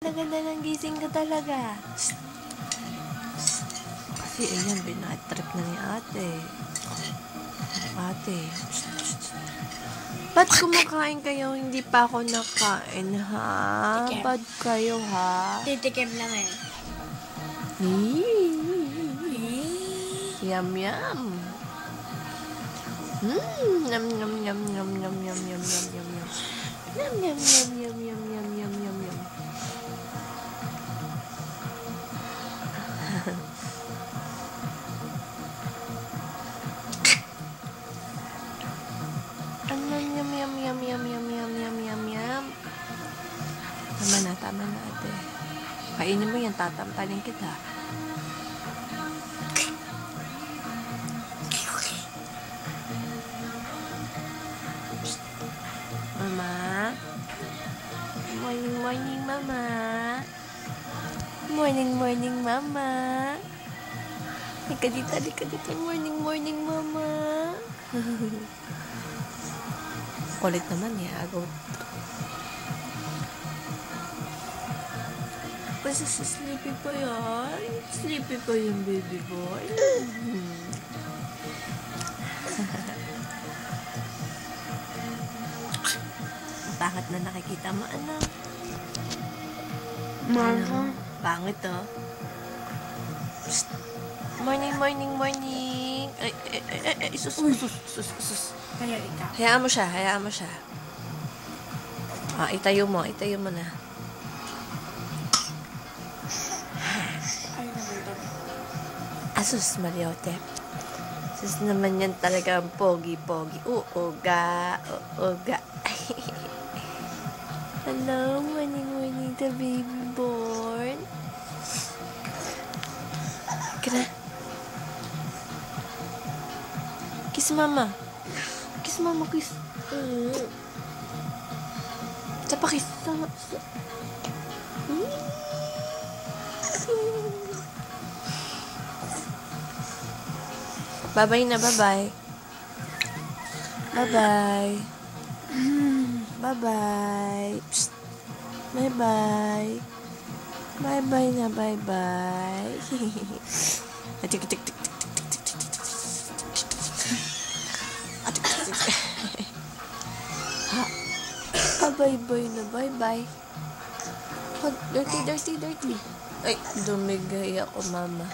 Ganda ng gising ka talaga. Kasi ayan, binatrip na ni ate. Ate. Ba't kumakain kayo? Hindi pa ako nakain, ha? Tikim. Ba't kayo, ha? Titikim lang eh. Yum, yum. Yum, yum, yum, yum, yum, yum, yum, yum, yum, yum. Yum, yum, yum, yum, yum, yum, yum, yum, yum. Yum, yum, yum, yum, yum, yum, yum, yum, yum. Tama na, ate. Kainin mo yan, tatampanin kita. Mama? Morning, morning, mama. Morning, morning, mama. Halika dito. Morning, morning, mama. Kulit naman eh, agaw. Kasi sleepy pa yan. Sleepy pa yung baby boy. Bakit na nakikita mo, ano? Mama. Pangit, oh. Psst. Morning, morning, morning. Ay, sus. Kaya ikaw. Hayaan mo siya. Ah, itayo mo na. Ay, nabito. Asus, Mariote. Sus naman yan talaga ang pogi-pogi. Uuga. Hello, morning, the baby born. Kira. Kiss mama. Kiss. Sapa kiss. Bye-bye na, bye-bye. Bye-bye. Bye-bye. Psst. Bye-bye. Bye-bye na, bye-bye. Bye-bye na, bye-bye. Dirty. Ay, dumigay ako, mama.